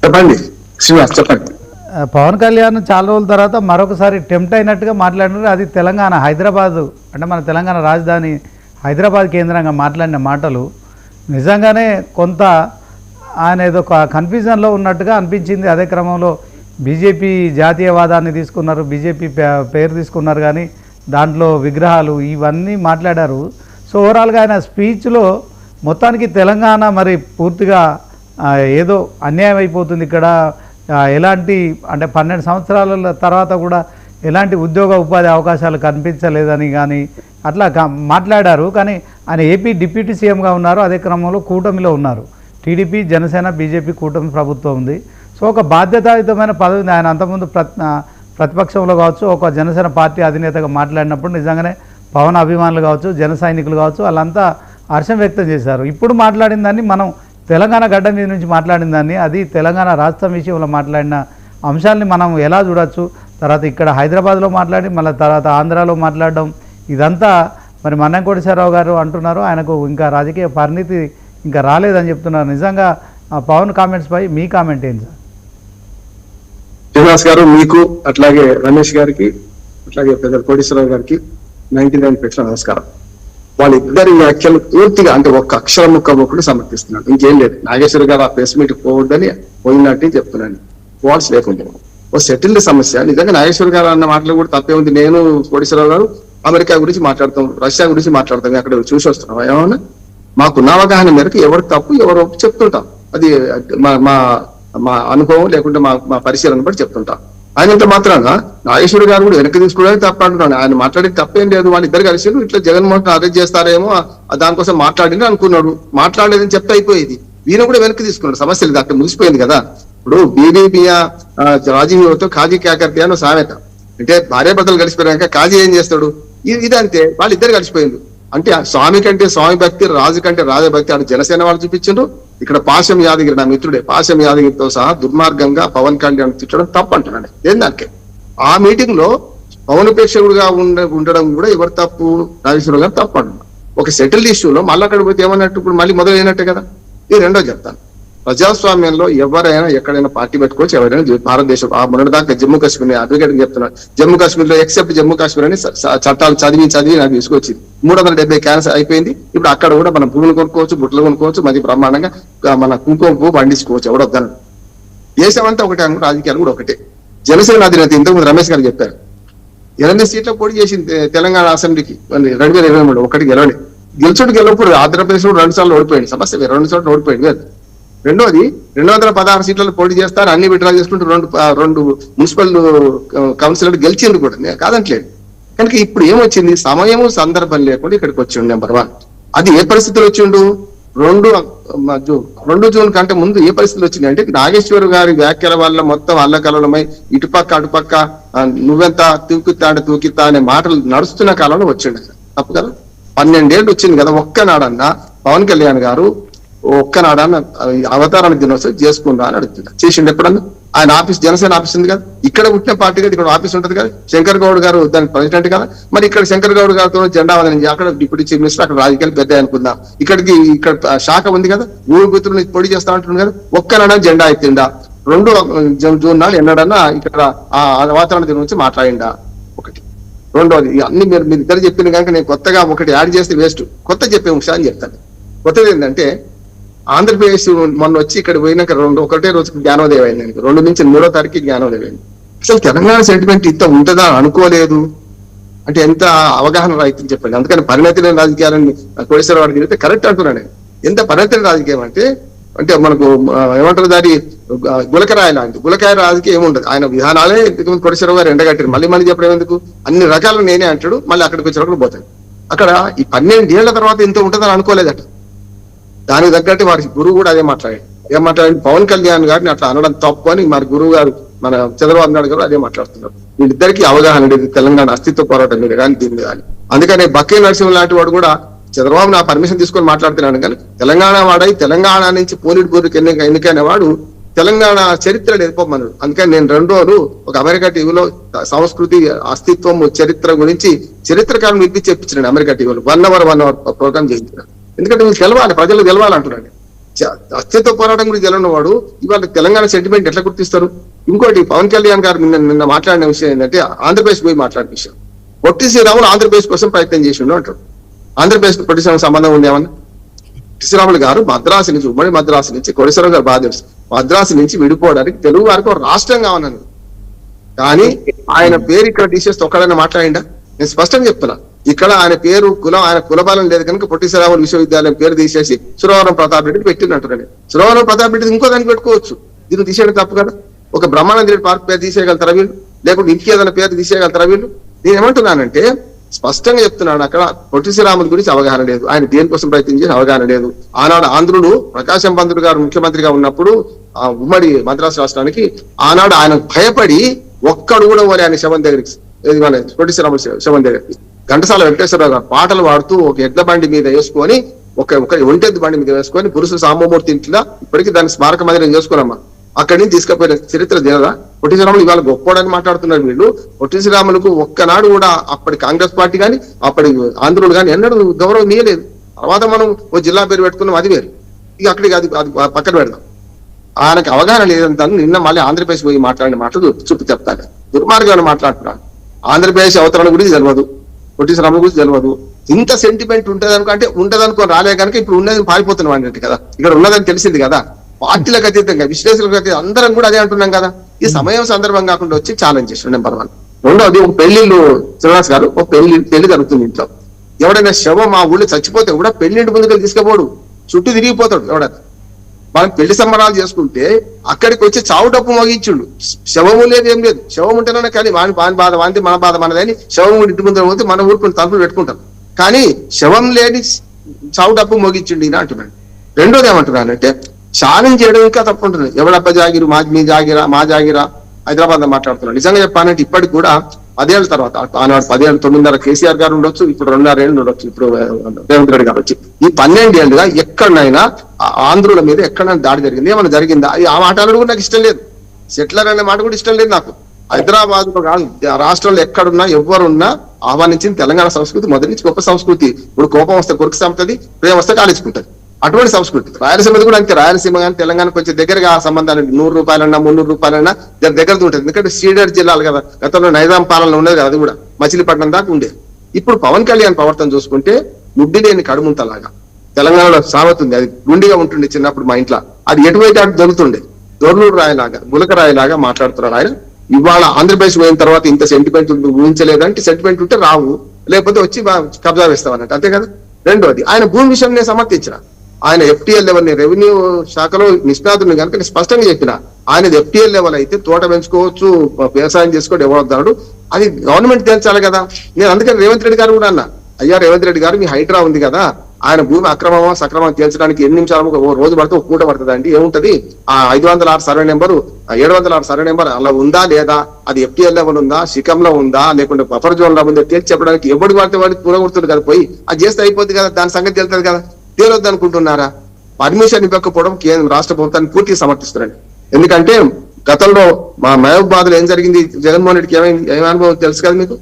చెప్పండి శ్రీనివాస్, చెప్పండి. పవన్ కళ్యాణ్ చాలా రోజుల తర్వాత మరొకసారి టెంప్ట్ అయినట్టుగా మాట్లాడినారు. అది తెలంగాణ హైదరాబాదు అంటే మన తెలంగాణ రాజధాని హైదరాబాద్ కేంద్రంగా మాట్లాడిన మాటలు నిజంగానే కొంత ఆయన ఏదో కన్ఫ్యూజన్లో ఉన్నట్టుగా అనిపించింది. అదే క్రమంలో బీజేపీ జాతీయవాదాన్ని తీసుకున్నారు, బీజేపీ పేరు తీసుకున్నారు, కానీ దాంట్లో విగ్రహాలు ఇవన్నీ మాట్లాడారు. సో ఓవరాల్గా ఆయన స్పీచ్లో మొత్తానికి తెలంగాణ మరి పూర్తిగా ఏదో అన్యాయం అయిపోతుంది ఇక్కడ, ఎలాంటి అంటే 12 సంవత్సరాల తర్వాత కూడా ఎలాంటి ఉద్యోగ ఉపాధి అవకాశాలు కనిపించలేదని కానీ అట్లా మాట్లాడారు. కానీ ఆయన ఏపీ డిప్యూటీ సీఎంగా ఉన్నారు, అదే క్రమంలో కూటమిలో ఉన్నారు. టీడీపీ, జనసేన, బీజేపీ కూటమి ప్రభుత్వం ఉంది. సో ఒక బాధ్యతాయుతమైన పదవి ఉంది. ఆయన అంతకుముందు ప్రతిపక్షంలో కావచ్చు, ఒక జనసేన పార్టీ అధినేతగా మాట్లాడినప్పుడు నిజంగానే పవన్ అభిమానులు కావచ్చు, జన సైనికులు కావచ్చు, వాళ్ళంతా హర్షం వ్యక్తం చేశారు. ఇప్పుడు మాట్లాడిన దాన్ని మనం తెలంగాణ గడ్డ మీద నుంచి మాట్లాడిన దాన్ని, అది తెలంగాణ రాష్ట్రం విషయంలో మాట్లాడిన అంశాలని మనం ఎలా చూడొచ్చు, తర్వాత ఇక్కడ హైదరాబాద్లో మాట్లాడి మళ్ళీ తర్వాత ఆంధ్రాలో మాట్లాడడం, ఇదంతా మరి మన్నం కోటేశ్వరరావు గారు అంటున్నారు ఆయనకు ఇంకా రాజకీయ పరిణితి ఇంకా రాలేదని చెప్తున్నారు. నిజంగా పవన్ కామెంట్స్ పై మీ కామెంట్ ఏంటి సార్? శ్రీనివాస్ గారు, మీకు అట్లాగే రమేష్ గారికి అట్లాగే పెద్ద కోటేశ్వరరావు గారికి 99% నమస్కారం. వాళ్ళిద్దరి వ్యాఖ్యలు పూర్తిగా అంటే ఒక్క అక్షరం ముక్క సమర్థిస్తున్నాడు, ఇంకేం లేదు. నాగేశ్వర గారు ఆ ప్రెస్ మీట్ పోవద్దని పోయినట్టు చెప్తున్నాను, వాల్స్ లేకుండా. ఓ సెటిల్డ్ సమస్య. నిజంగా నాగేశ్వర గారు అన్న మాటలు కూడా తప్పే ఉంది. నేను కోటేశ్వరరావు గారు అమెరికా గురించి మాట్లాడతాం, రష్యా గురించి మాట్లాడతాం, అక్కడ చూసి వస్తున్నాం. ఏమన్నా మాకున్న అవగాహన మేరకు ఎవరు తప్పు ఎవరు చెప్తుంటాం, అది మా అనుభవం లేకుంటే మా పరిశీలన బట్టి చెప్తుంటాం. ఆయనంత మాత్రాన నాగేశ్వర గారు కూడా వెనక్కి తీసుకోవడానికి తప్ప అంటున్నాను. ఆయన మాట్లాడేది తప్పేం లేదు. వాళ్ళిద్దరు కలిసి ఇట్లా జగన్మోహన్ అరెస్ట్ చేస్తారేమో దానికోసం మాట్లాడింది అనుకున్నాడు, మాట్లాడలేదని చెప్తే అయిపోయేది. ఈయన కూడా వెనక్కి తీసుకున్నాడు, సమస్య లేదు, అక్కడ ముగిసిపోయింది కదా. ఇప్పుడు బీబీబీయా రాజీవ్తో కాజీ క్యాకర్తి అని సామెత, అంటే భార్యాభర్తలు కలిసిపోయాక కాజీ ఏం చేస్తాడు, ఇది అంతే. వాళ్ళిద్దరు కలిసిపోయింది. అంటే స్వామి కంటే స్వామి భక్తి, రాజు కంటే రాజభక్తి అటు జనసేన వాళ్ళు చూపించిండ్రు. ఇక్కడ పాశం యాదగిరి, నా మిత్రుడే, పాశం యాదగిరితో సహా దుర్మార్గంగా పవన్ కళ్యాణ్ తిట్టడం తప్పు అంటున్నాడు. ఏందానికి ఆ మీటింగ్ లో పవన్ ప్రేక్షకుడుగా ఉండడం కూడా ఎవరు తప్పు, నాగేశ్వరరావు గారు తప్పు అంటున్నారు. ఒక సెటిల్డ్ ఇష్యూలో మళ్ళీ అక్కడ పోతే ఏమన్నట్టు ఇప్పుడు మళ్ళీ మొదలైనట్టే కదా. ఇది రెండో చెప్తాను. ప్రజాస్వామ్యంలో ఎవరైనా ఎక్కడైనా పార్టీ పెట్టుకోవచ్చు, ఎవరైనా భారతదేశం మొన్నటిదాకా జమ్మూ కాశ్మీర్ అడ్వకేట్ చెప్తున్నాడు, జమ్మూ కాశ్మీర్ లో ఎక్సెప్ట్ జమ్మూ కాశ్మీర్ అని చట్టాలు చదివి నాకు తీసుకొచ్చింది. 370 క్యాన్సర్ అయిపోయింది. ఇప్పుడు అక్కడ కూడా మనం భూములు కొనుక్కోవచ్చు, బుట్టలు కొనుక్కోవచ్చు, మరి బ్రహ్మాండంగా మన కుంకుమ పువ్వు పండించుకోవచ్చు, ఎవడొద్దాను. దేశం అంతా ఒకటే, రాజకీయాలు కూడా ఒకటే. జనసేన అధినేత ఇంతకుముందు రమేష్ గారు చెప్పారు, 8 సీట్ల పోటీ చేసింది తెలంగాణ అసెంబ్లీకి 2023, ఒకటి గెలవలేదు. గెలవప్పుడు ఆంధ్రప్రదేశ్ లో 2 సార్లు ఓడిపోయింది, సమస్య 2 సార్లు ఓడిపోయింది కదా. రెండోది 216 సీట్లలో పోటీ చేస్తారు, అన్ని విడ్రా చేసుకుంటూ రెండు మున్సిపల్ కౌన్సిలర్ గెలిచింది కూడా, కాదంటలేదు. కనుక ఇప్పుడు ఏమొచ్చింది, సమయము సందర్భం లేకుండా ఇక్కడికి వచ్చిండు. నెంబర్ 1 అది ఏ పరిస్థితులు వచ్చిండు, 2 జూన్ కంటే ముందు ఏ పరిస్థితులు వచ్చింది అంటే నాగేశ్వర్ గారి వ్యాఖ్యల వల్ల మొత్తం అల్లకలమై ఇటుపక్క అటుపక్క నువ్వెంత తూకిత్తా అనే మాటలు నడుస్తున్న కాలంలో వచ్చిండు. తప్పు కదా. 12 ఏళ్ళు వచ్చింది కదా. ఒక్కనాడన్నా పవన్ కళ్యాణ్ గారు ఒక్కనాడన్నా అవతారణ దినోత్సవం చేసుకుందా అని అడుగుతున్నా, చేసిండు ఎప్పుడన్నా? ఆయన ఆఫీస్ జనసేన ఆఫీస్ ఉంది కదా, ఇక్కడ పుట్టిన పార్టీ కదా, ఇక్కడ ఆఫీస్ ఉంటుంది కదా. శంకర్ గౌడ్ గారు దానికి ప్రెసిడెంట్ కదా, మరి ఇక్కడ శంకర్ గౌడ్ గారితో జెండా వందనం, అక్కడ డిప్యూటీ చీఫ్ మినిస్టర్, అక్కడ రాజకీయాలు పెద్ద అనుకుందాం. ఇక్కడ శాఖ ఉంది కదా, ఊరు గుర్తులు పోటీ చేస్తా అంటుంది కదా, ఒక్కనాడన్నా జెండా ఎత్తిండా? 2 జూన్ నాడు ఎన్నడన్నా ఇక్కడ ఆ వాతావరణ దినం నుంచి మాట్లాడిండా? ఒకటి. రెండోది, అన్ని మీరు ఇద్దరు చెప్పిన కనుక నేను కొత్తగా ఒకటి యాడ్ చేస్తే వేస్ట్, కొత్త చెప్పే అంశాన్ని చెప్తాను. కొత్తది ఏంటంటే ఆంధ్రప్రదేశ్ మొన్న వచ్చి ఇక్కడ పోయినాక ఒకటే రోజుకి జ్ఞానోదయం అయింది, 2 నుంచి 3వ తారీఖు జ్ఞానోదయం అయింది. అసలు తెలంగాణ సెంటిమెంట్ ఇంత ఉంటుందా అనుకోలేదు. అంటే ఎంత అవగాహన రాయితీ చెప్పండి. అందుకని పరిణతి లేని రాజకీయాలని కోటేశ్వరరావు గారు తిరిగితే కరెక్ట్ అంటున్నాను. ఎంత పరిణతి లేని రాజకీయం అంటే మనకు ఏమంటారు, దాని గులకరాయి లాంటి గులకాయ రాజకీయం ఏముండదు. ఆయన విధానాలే కోటేశ్వరరావు గారు ఎండగట్టారు. మళ్ళీ చెప్పడం ఎందుకు, అన్ని రకాలు నేనే అంటాడు, మళ్ళీ అక్కడికి వచ్చినప్పుడు పోతాడు. అక్కడ ఈ 12 ఏళ్ల తర్వాత ఇంత ఉంటుందని అనుకోలేదట. దానికి తగ్గట్టు వారి గురువు కూడా అదే మాట్లాడాడు. పవన్ కళ్యాణ్ గారిని అట్లా అనడం తప్పు అని మరి గురువు గారు మన చంద్రబాబు నాయుడు గారు అదే మాట్లాడుతున్నారు. వీళ్ళిద్దరికీ అవగాహన లేదు తెలంగాణ అస్తిత్వ పోరాటం మీద కానీ దీని మీద. అందుకనే బక్కే నరసింహ లాంటి వాడు కూడా చంద్రబాబు నా పర్మిషన్ తీసుకొని మాట్లాడుతున్నాడు, కానీ తెలంగాణ వాడై తెలంగాణ నుంచి పోలీట్ బూర్కి ఎన్నికైన వాడు తెలంగాణ చరిత్ర నేర్పమన్నాడు. అందుకని నేను 2 రోజులు ఒక అమెరికా టీవీలో సంస్కృతి అస్తిత్వం చరిత్ర గురించి చరిత్రకారులు వినిపించి చెప్పించాడు. అమెరికా టీవీలో 1 hour ప్రోగ్రామ్ చేయించాడు. ఎందుకంటే మీకు తెలవాలి, ప్రజలు తెలవాలంటున్నాడు. అస్తిత్వ పోరాటం గురించి తెలియనివాడు ఇవాళ తెలంగాణ సెంటిమెంట్ ఎట్లా గుర్తిస్తారు? ఇంకోటి పవన్ కళ్యాణ్ గారు నిన్న మాట్లాడిన విషయం ఏంటంటే ఆంధ్రప్రదేశ్ పోయి మాట్లాడిన విషయం. పొట్టి శ్రీరాములు ఆంధ్రప్రదేశ్ కోసం ప్రయత్నం చేసిండు అంటాడు. ఆంధ్రప్రదేశ్ పొట్టి శ్రీరాములు సంబంధం ఉండేమన్నా? పొట్టి శ్రీరాములు గారు మద్రాసు నుంచి, ఉమ్మడి మద్రాసు నుంచి, కోటేశ్వరరావు గారు బాగా తెలుసు, మద్రాసు నుంచి విడిపోవడానికి తెలుగు వారికి ఒక రాష్ట్రం కావాలని. కానీ ఆయన పేరు ఇక్కడ తీసేస్తే ఒక్కడైనా మాట్లాడిండా? నేను స్పష్టంగా చెప్తున్నా, ఇక్కడ ఆయన పేరు కులం, ఆయన కులబలం లేదు కనుక పొట్టి శ్రీరాములు విశ్వవిద్యాలయం పేరు తీసేసి సురవరం ప్రతాప్ రెడ్డి పెట్టినట్టున్నాడు. సురవరం ప్రతాప్ రెడ్డి ఇంకో దానికి పెట్టుకోవచ్చు, దీన్ని తీసేయడం తప్పు కదా. ఒక బ్రహ్మానంద రెడ్డి పార్క్ పేరు తీసేయగలుగుతారా వీళ్ళు? లేకుంటే ఇంకేదైనా పేరు తీసేయగలుగుతారా వీళ్ళు? నేను ఏమంటున్నానంటే స్పష్టంగా చెప్తున్నాను, అక్కడ పొట్టి శ్రీరాములు గురించి అవగాహన లేదు, ఆయన దేనికోసం ప్రయత్నం చేసి అవగాహన లేదు. ఆనాడు ఆంధ్రుడు ప్రకాశం పంతులు గారు ముఖ్యమంత్రిగా ఉన్నప్పుడు ఆ ఉమ్మడి మద్రాసు రాష్ట్రానికి ఆనాడు ఆయన భయపడి ఒక్కడు కూడా పోలే ఆయన శవం దగ్గరికి, పొట్టి శ్రీరాములు శవం దగ్గరికి. ఘంటసాల వెంకటేశ్వరరావు గారు పాటలు పాడుతూ ఒక ఎడ్ల బండి మీద వేసుకొని, ఒక ఒంటెద్దు బండి మీద వేసుకొని పురుషుల సాంబమూర్తి ఇంట్లో ఇప్పటికీ దాన్ని స్మారక మందిరం చేసుకున్నామా, అక్కడి నుంచి తీసుకుపోయిన చరిత్ర తెలియదా? పొట్టి శ్రీరాములు ఇవాళ గొప్పవాడని మాట్లాడుతున్నారు వీళ్ళు. పొట్టి శ్రీరాములకు ఒక్కనాడు కూడా అప్పటి కాంగ్రెస్ పార్టీ కానీ అప్పటి ఆంధ్రులు కానీ ఎన్నడూ గౌరవం ఇయ్యలేదు. తర్వాత మనం ఓ జిల్లా పేరు పెట్టుకున్నాం, అది వేరు. ఇక అక్కడికి అది పక్కన పెడదాం. ఆయనకు అవగాహన లేదంతా నిన్న మళ్ళీ ఆంధ్రప్రదేశ్ పోయి మాట్లాడిన మాటలు చూపి చెప్తాను. దుర్మార్గాన్ని మాట్లాడుతున్నాను. ఆంధ్రప్రదేశ్ అవతరణ గురించి తెలియదు, పొట్టి శ్రీరాములు గురించి తెలియదు. ఇంత సెంటిమెంట్ ఉంటది అంటే ఉంటదనుకో రాలే కనుక ఇప్పుడు ఉన్నది పారిపోతున్నాం అన్నట్టు కదా. ఇక్కడ ఉన్నదని తెలిసింది కదా. పార్టీలకు అతీతంగా, విశ్లేషకులకు అతీతంగా అందరం కూడా అదే అంటున్నాం కదా. ఈ సమయం సందర్భం కాకుండా వచ్చి ఛాలెంజ్ చేసాడు. నెంబర్ 1. రెండోది, ఒక పెళ్లిళ్ళు శ్రీనివాస్ గారు, ఒక పెళ్లి జరుగుతుంది ఇంట్లో. ఎవడైనా శవం మా ఊళ్ళో చచ్చిపోతే కూడా పెళ్లింటి ముందుకు తీసుకుపోడు, చుట్టూ తిరిగిపోతాడు. ఎవడైనా మనం పెళ్లి సంబరాలు చేసుకుంటే అక్కడికి వచ్చి చావు డప్పు మోగించుండు. శవము లేదు, ఏం లేదు. శవం ఉంటేనే కానీ వాని బాధ వాంతి, మన బాధ మనదని శవం ఇంటి ముందు పోతే మన ఊరుకుని తలుపులు పెట్టుకుంటాం. కానీ శవం లేని చావు డప్పు మోగించుండి అని అంటున్నాడు. రెండోది ఏమంటున్నానంటే ఛాలెంజ్ చేయడం ఇంకా తప్పు ఉంటుంది. ఎవడబ్బ జాగిరు, మీ జాగిరా, మా జాగిరా, హైదరాబాద్ లో మాట్లాడుతున్నాడు. నిజంగా చెప్పానంటే ఇప్పటికి కూడా 10 ఏళ్ళ తర్వాత, ఆనాడు 10 ఏళ్ళు 9.5 కేసీఆర్ గారు ఉండొచ్చు, ఇప్పుడు 2.5 ఏళ్ళు ఉండొచ్చు, ఇప్పుడు రేవంత్ రెడ్డి గారు వచ్చి ఈ 12 ఏళ్ళుగా ఎక్కడైనా ఆంధ్రుల మీద ఎక్కడైనా దాడి జరిగింది, ఏమైనా జరిగిందా? ఆ మాటలు కూడా నాకు ఇష్టం లేదు. సెటిలర్ అనే మాట కూడా ఇష్టం లేదు నాకు. హైదరాబాద్ లో కాదు, రాష్ట్రంలో ఎక్కడున్నా ఎవరున్నా ఆహ్వానించింది తెలంగాణ సంస్కృతి మొదటి నుంచి గొప్ప సంస్కృతి. ఇప్పుడు కోపం వస్తే కొరికి చంపుతుంది, ప్రేమ వస్తే కాలేసుకుంటది. అటువంటి సంస్కృతి. రాయలసీమ కూడా అంతే. రాయలసీమ కానీ తెలంగాణ కొంచెం దగ్గరగా ఆ సంబంధాలు 100 రూపాయలన్నా 300 రూపాయలన్నా దగ్గర ఉంటుంది. ఎందుకంటే సీడర్ జిల్లాలు కదా, గతంలో నైజాం పాలన ఉండేది కదా, అది కూడా మచిలీపట్నం దాకా ఉండేది. ఇప్పుడు పవన్ కళ్యాణ్ ప్రవర్తన చూసుకుంటే ముడ్డి లేని కడుముంతలాగా. తెలంగాణలో సామెత ఉంది, అది గుండిగా ఉంటుండే చిన్నప్పుడు మా ఇంట్లో, అది ఎటువైతే అటు దొరుకుతుండే, దొర్లూరు రాయిలాగా, గులక రాయిలాగా మాట్లాడుతున్నాడు ఆయన. ఇవాళ ఆంధ్రప్రదేశ్ పోయిన తర్వాత ఇంత సెంటిమెంట్ ఊహించలేదంటే, సెంటిమెంట్ ఉంటే రావు, లేకపోతే వచ్చి కబ్జా వేస్తామన్నట్టు, అంతే కదా. రెండోది, ఆయన భూమి విషయం నేను సమర్థించిన. ఆయన FTL లెవెల్, రెవెన్యూ శాఖలో నిష్ణాతుని కనుక నేను స్పష్టంగా చెప్పిన, ఆయనది FTL లెవెల్ అయితే తోట పెంచుకోవచ్చు, వ్యవసాయం చేసుకోవడం ఎవరొద్దాడు, అది గవర్నమెంట్ తేల్చాలి కదా. నేను అందుకని రేవంత్ రెడ్డి గారు కూడా అన్నా, అయ్యా రేవంత్ రెడ్డి గారు, మీ హైడ్రా ఉంది కదా, ఆయన భూమి అక్రమమా సక్రమం తేల్చడానికి ఎన్ని నిమిషాలు, ఓ రోజు పడితే ఒక పూట పడుతుంది అండి. ఏముంటది, ఆ 506 సర్వే నెంబరు, 706 సర్వే నెంబర్ అలా ఉందా లేదా, అది FTL లెవెల్ ఉందా, శిఖంలో ఉందా, లేకుంటే బఫర్ జోన్ లో ఉందా తేల్చి చెప్పడానికి ఎవడు పడితే వాడికి కూరగొడుతుంది కదా. పోయి అది చేస్తే అయిపోద్ది కదా, దాని సంగతి తెలుస్తుంది కదా. తేలొద్దు అనుకుంటున్నారా? పర్మిషన్ ఇవ్వకపోవడం కేంద్ర రాష్ట్ర ప్రభుత్వాన్ని పూర్తిగా సమర్థిస్తున్నారండి. ఎందుకంటే గతంలో మా మహబూబాద్ లో ఏం జరిగింది, జగన్మోహన్ రెడ్డికి ఏమైంది, ఏం అనుభవం తెలుసు కదా మీకు.